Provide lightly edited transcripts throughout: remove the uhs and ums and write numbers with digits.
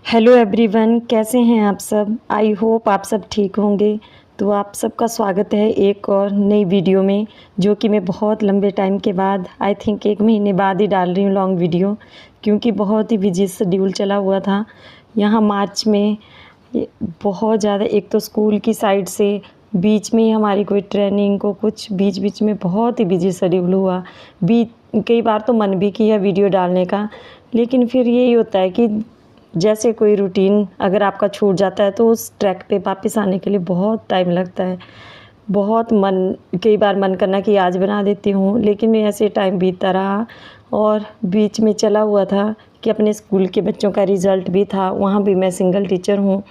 Hello everyone, कैसे हैं आप सब। आई होप आप सब ठीक होंगे। तो आप सबका स्वागत है एक और नई वीडियो में, जो कि मैं बहुत लंबे टाइम के बाद आई थिंक 1 महीने बाद ही डाल रही हूँ लॉन्ग वीडियो, क्योंकि बहुत ही बिजी शेड्यूल चला हुआ था यहाँ मार्च में। बहुत ज़्यादा एक तो स्कूल की साइड से, बीच में ही हमारी कोई ट्रेनिंग को कुछ बीच बीच में बहुत ही बिजी शेड्यूल हुआ। कई बार तो मन भी किया वीडियो डालने का, लेकिन फिर यही होता है कि जैसे कोई रूटीन अगर आपका छूट जाता है तो उस ट्रैक पे वापस आने के लिए बहुत टाइम लगता है। बहुत मन कई बार मन करना कि आज बना देती हूँ, लेकिन ऐसे टाइम बीतता रहा। और बीच में चला हुआ था कि अपने स्कूल के बच्चों का रिज़ल्ट भी था, वहाँ भी मैं सिंगल टीचर हूँ।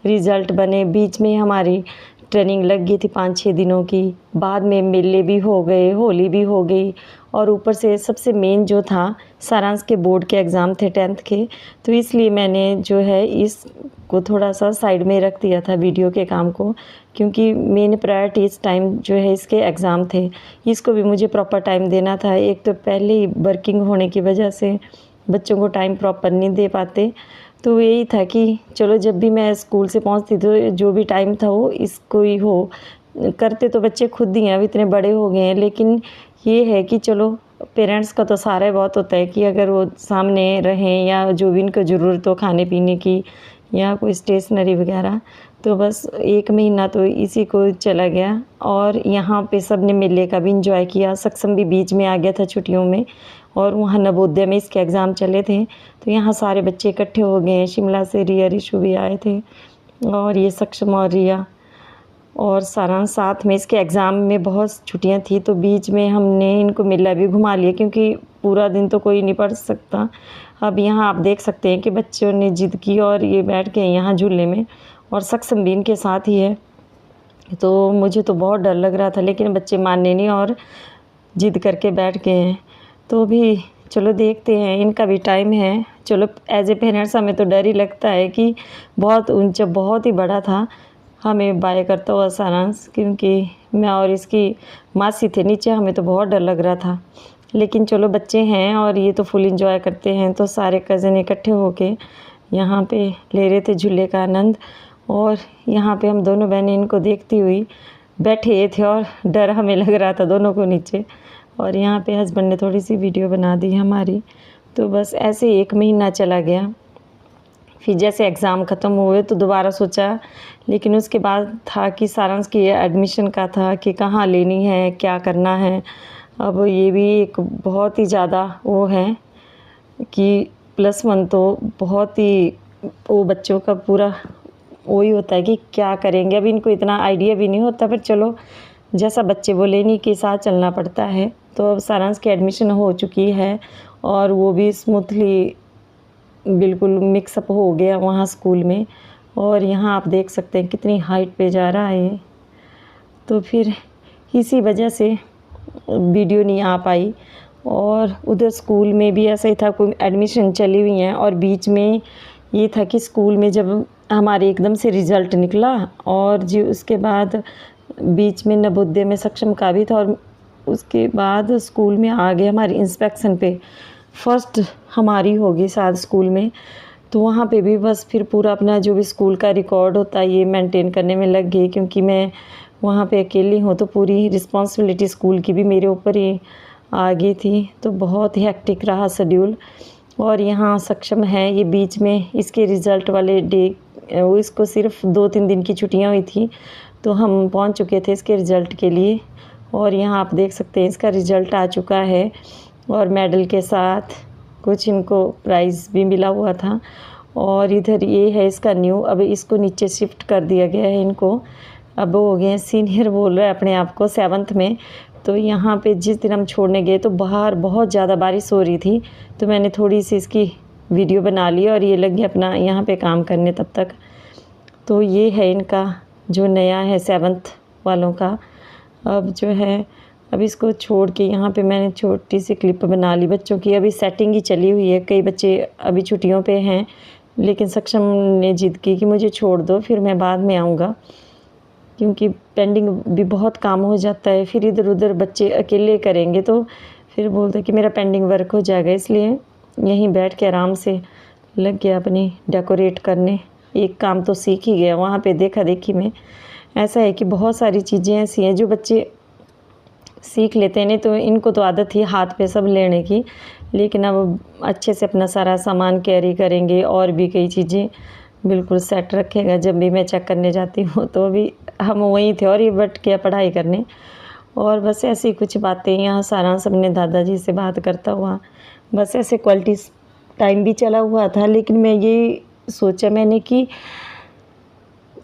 रिज़ल्ट बने, बीच में हमारी ट्रेनिंग लग गई थी 5-6 दिनों की। बाद में मेले भी हो गए, होली भी हो गई, और ऊपर से सबसे मेन जो था, सारांश के बोर्ड के एग्ज़ाम थे 10th के। तो इसलिए मैंने जो है इसको थोड़ा सा साइड में रख दिया था वीडियो के काम को, क्योंकि मेन प्रायोरिटी इस टाइम जो है इसके एग्ज़ाम थे। इसको भी मुझे प्रॉपर टाइम देना था। एक तो पहले ही वर्किंग होने की वजह से बच्चों को टाइम प्रॉपर नहीं दे पाते। तो यही था कि चलो जब भी मैं स्कूल से पहुंचती तो जो भी टाइम था वो इसको ही हो। करते तो बच्चे खुद ही हैं, अब इतने बड़े हो गए हैं, लेकिन ये है कि चलो पेरेंट्स का तो सहारा बहुत होता है कि अगर वो सामने रहें, या जो भी इनको ज़रूरत हो खाने पीने की या कोई स्टेशनरी वगैरह। तो बस 1 महीना तो इसी को चला गया, और यहाँ पे सब ने मेले का भी इंजॉय किया। सक्षम भी बीच में आ गया था छुट्टियों में, और वहाँ नवोदय में इसके एग्ज़ाम चले थे, तो यहाँ सारे बच्चे इकट्ठे हो गए हैं। शिमला से रिया ऋषु भी आए थे, और ये सक्षम और रिया और सारांश साथ में। इसके एग्ज़ाम में बहुत छुट्टियां थी, तो बीच में हमने इनको मेला भी घुमा लिया, क्योंकि पूरा दिन तो कोई नहीं पढ़ सकता। अब यहाँ आप देख सकते हैं कि बच्चों ने ज़िद की और ये बैठ गए यहाँ झूले में, और सक्षम भी इनके साथ ही है। तो मुझे तो बहुत डर लग रहा था, लेकिन बच्चे मानने नहीं और ज़िद करके बैठ गए हैं। तो भी चलो देखते हैं, इनका भी टाइम है। चलो एज ए पेरेंट्स हमें तो डर ही लगता है कि बहुत ऊंचा बहुत ही बड़ा था हमें बाय करता हुआ सारांश, क्योंकि मैं और इसकी मासी थे नीचे, हमें तो बहुत डर लग रहा था। लेकिन चलो बच्चे हैं और ये तो फुल इंजॉय करते हैं। तो सारे कज़न इकट्ठे होके यहाँ पे ले रहे थे झूले का आनंद, और यहाँ पे हम दोनों बहनें इनको देखती हुई बैठे थे, और डर हमें लग रहा था दोनों को नीचे। और यहाँ पे हस्बैंड ने थोड़ी सी वीडियो बना दी हमारी। तो बस ऐसे 1 महीना चला गया। फिर जैसे एग्ज़ाम ख़त्म हुए तो दोबारा सोचा, लेकिन उसके बाद था कि सारांश की एडमिशन का था कि कहाँ लेनी है, क्या करना है। अब ये भी एक बहुत ही ज़्यादा वो है कि +1 तो बहुत ही वो बच्चों का पूरा वही होता है कि क्या करेंगे। अब इनको इतना आइडिया भी नहीं होता, पर चलो जैसा बच्चे बोले इन्हीं के साथ चलना पड़ता है। तो अब सारांश की एडमिशन हो चुकी है, और वो भी स्मूथली बिल्कुल मिक्सअप हो गया वहाँ स्कूल में। और यहाँ आप देख सकते हैं कितनी हाइट पे जा रहा है। तो फिर इसी वजह से वीडियो नहीं आ पाई। और उधर स्कूल में भी ऐसा ही था, कोई एडमिशन चली हुई हैं, और बीच में ये था कि स्कूल में जब हमारे एकदम से रिज़ल्ट निकला, और जी उसके बाद बीच में नवोदय में सक्षम का भी था, और उसके बाद स्कूल में आ गए हमारी इंस्पेक्शन पे। फर्स्ट हमारी होगी शायद स्कूल में। तो वहाँ पे भी बस फिर पूरा अपना जो भी स्कूल का रिकॉर्ड होता है ये मेंटेन करने में लग गई, क्योंकि मैं वहाँ पे अकेली हूँ, तो पूरी रिस्पॉन्सिबिलिटी स्कूल की भी मेरे ऊपर ही आ गई थी। तो बहुत ही हेक्टिक रहा शेड्यूल। और यहाँ सक्षम है, ये बीच में इसके रिज़ल्ट वाले डे, वो इसको सिर्फ 2-3 दिन की छुट्टियाँ हुई थी, तो हम पहुँच चुके थे इसके रिज़ल्ट के लिए। और यहाँ आप देख सकते हैं इसका रिज़ल्ट आ चुका है, और मेडल के साथ कुछ इनको प्राइज़ भी मिला हुआ था। और इधर ये है इसका न्यू, अब इसको नीचे शिफ्ट कर दिया गया है इनको। अब हो गए हैं सीनियर, बोल रहा है अपने आप को, 7th में। तो यहाँ पे जिस दिन हम छोड़ने गए तो बाहर बहुत ज़्यादा बारिश हो रही थी, तो मैंने थोड़ी सी इसकी वीडियो बना ली, और ये लग गया अपना यहाँ पे काम करने तब तक। तो ये है इनका जो नया है 7th वालों का। अब जो है, अब इसको छोड़ के यहाँ पे मैंने छोटी सी क्लिप बना ली बच्चों की। अभी सेटिंग ही चली हुई है, कई बच्चे अभी छुट्टियों पे हैं, लेकिन सक्षम ने जिद की कि मुझे छोड़ दो, फिर मैं बाद में आऊँगा, क्योंकि पेंडिंग भी बहुत काम हो जाता है। फिर इधर उधर बच्चे अकेले करेंगे तो फिर बोलते कि मेरा पेंडिंग वर्क हो जाएगा, इसलिए यहीं बैठ के आराम से लग गया अपनी डेकोरेट करने। एक काम तो सीख ही गया वहाँ पे देखा देखी में। ऐसा है कि बहुत सारी चीज़ें ऐसी हैं जो बच्चे सीख लेते हैं, नहीं तो इनको तो आदत थी हाथ पे सब लेने की, लेकिन अब अच्छे से अपना सारा सामान कैरी करेंगे और भी कई चीज़ें बिल्कुल सेट रखेगा। जब भी मैं चेक करने जाती हूँ तो अभी हम वहीं थे और ये बट गया पढ़ाई करने। और बस ऐसी कुछ बातें यहाँ सारांश अपने दादाजी से बात करता हुआ, बस ऐसे क्वालिटी टाइम भी चला हुआ था। लेकिन मैं ये सोचा मैंने कि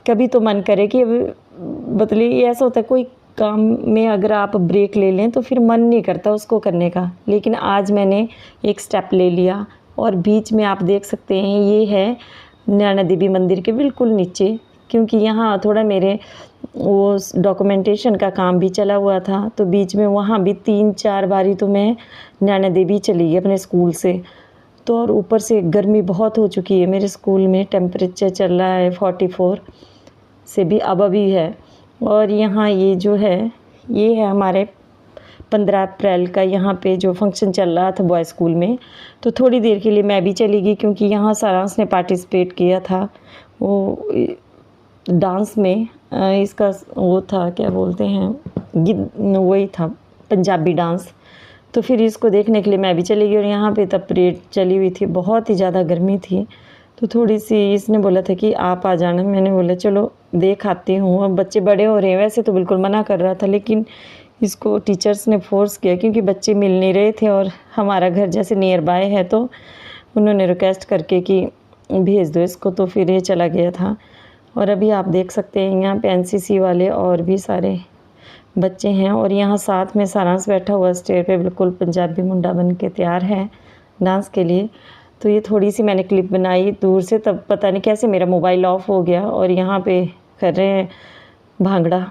कभी तो मन करे कि मतलब ये ऐसा होता है कोई काम में अगर आप ब्रेक ले लें तो फिर मन नहीं करता उसको करने का। लेकिन आज मैंने एक स्टेप ले लिया और बीच में आप देख सकते हैं ये है नैना देवी मंदिर के बिल्कुल नीचे, क्योंकि यहाँ थोड़ा मेरे वो डॉक्यूमेंटेशन का काम भी चला हुआ था, तो बीच में वहाँ भी 3-4 बारी तो मैं नैना देवी चली गई अपने स्कूल से। तो और ऊपर से गर्मी बहुत हो चुकी है, मेरे स्कूल में टेम्परेचर चल रहा है 44 से भी अब अभी है। और यहाँ ये जो है ये है हमारे 15 अप्रैल का यहाँ पे जो फंक्शन चल रहा था बॉय स्कूल में, तो थोड़ी देर के लिए मैं भी चली गई क्योंकि यहाँ सारांश ने पार्टिसिपेट किया था वो डांस में। इसका वो था क्या बोलते हैं वही था पंजाबी डांस, तो फिर इसको देखने के लिए मैं भी चली गई। और यहाँ पे तब परेड चली हुई थी, बहुत ही ज़्यादा गर्मी थी, तो थोड़ी सी इसने बोला था कि आप आ जाना। मैंने बोला चलो देख आती हूँ। अब बच्चे बड़े हो रहे हैं, वैसे तो बिल्कुल मना कर रहा था लेकिन इसको टीचर्स ने फोर्स किया क्योंकि बच्चे मिल नहीं रहे थे और हमारा घर जैसे नियर बाय है, तो उन्होंने रिक्वेस्ट करके कि भेज दो इसको, तो फिर ये चला गया था। और अभी आप देख सकते हैं यहाँ पे एनसीसी वाले और भी सारे बच्चे हैं और यहाँ साथ में सारांश बैठा हुआ स्टेज पे बिल्कुल पंजाबी मुंडा बन के तैयार है डांस के लिए। तो ये थोड़ी सी मैंने क्लिप बनाई दूर से, तब पता नहीं कैसे मेरा मोबाइल ऑफ हो गया और यहाँ पे कर रहे हैं भांगड़ा।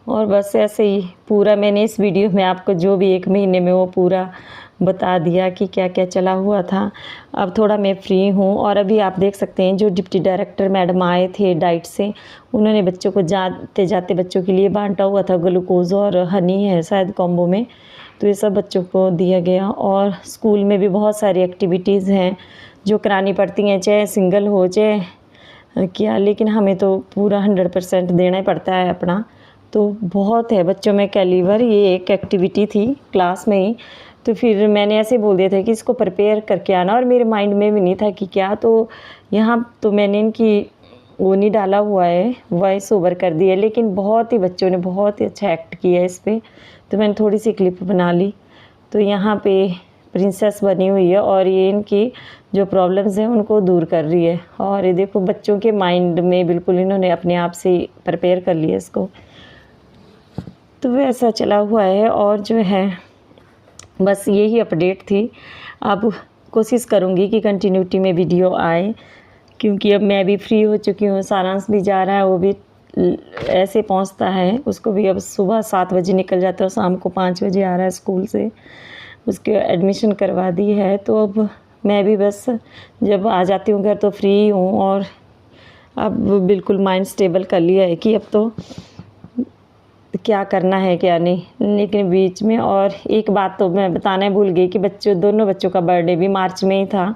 और बस ऐसे ही पूरा मैंने इस वीडियो में आपको जो भी 1 महीने में वो पूरा बता दिया कि क्या क्या चला हुआ था। अब थोड़ा मैं फ्री हूँ और अभी आप देख सकते हैं जो डिप्टी डायरेक्टर मैडम आए थे डाइट से, उन्होंने बच्चों को जाते जाते बच्चों के लिए बांटा हुआ था ग्लूकोज और हनी है शायद कॉम्बो में, तो ये सब बच्चों को दिया गया। और स्कूल में भी बहुत सारी एक्टिविटीज़ हैं जो करानी पड़ती हैं, चाहे सिंगल हो चाहे क्या, लेकिन हमें तो पूरा 100% देना ही पड़ता है अपना। तो बहुत है बच्चों में कैलिबर, ये एक एक्टिविटी थी क्लास में ही, तो फिर मैंने ऐसे बोल दिया था कि इसको प्रिपेयर करके आना और मेरे माइंड में भी नहीं था कि क्या, तो यहाँ तो मैंने इनकी वो नहीं डाला हुआ है, वॉइस ओवर कर दिया, लेकिन बहुत ही बच्चों ने बहुत ही अच्छा एक्ट किया इस पर, तो मैंने थोड़ी सी क्लिप बना ली। तो यहाँ पे प्रिंसेस बनी हुई है और ये इनकी जो प्रॉब्लम्स हैं उनको दूर कर रही है। और ये देखो बच्चों के माइंड में बिल्कुल इन्होंने अपने आप से प्रिपेयर कर लिया इसको, तो वैसा चला हुआ है। और जो है बस यही अपडेट थी। अब कोशिश करूँगी कि कंटिन्यूटी में वीडियो आए, क्योंकि अब मैं भी फ्री हो चुकी हूँ, सारांश भी जा रहा है, वो भी ऐसे पहुँचता है, उसको भी अब सुबह 7 बजे निकल जाता है और शाम को 5 बजे आ रहा है स्कूल से, उसके एडमिशन करवा दी है। तो अब मैं भी बस जब आ जाती हूँ घर तो फ्री हूँ और अब बिल्कुल माइंड स्टेबल कर लिया है कि अब तो क्या करना है क्या नहीं। लेकिन बीच में और एक बात तो मैं बताना भूल गई कि दोनों बच्चों का बर्थडे भी मार्च में ही था,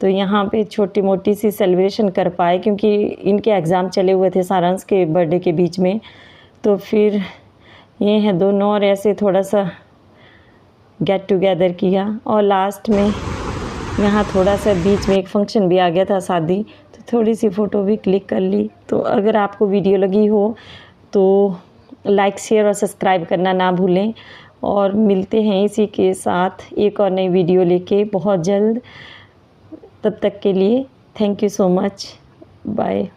तो यहाँ पे छोटी मोटी सी सेलिब्रेशन कर पाए क्योंकि इनके एग्ज़ाम चले हुए थे सारांश के बर्थडे के बीच में। तो फिर ये हैं दोनों और ऐसे थोड़ा सा गेट टुगेदर किया। और लास्ट में यहाँ थोड़ा सा बीच में एक फंक्शन भी आ गया था शादी, तो थोड़ी सी फ़ोटो भी क्लिक कर ली। तो अगर आपको वीडियो लगी हो तो लाइक शेयर और सब्सक्राइब करना ना भूलें, और मिलते हैं इसी के साथ एक और नई वीडियो लेके बहुत जल्द। तब तक के लिए thank you so much, bye.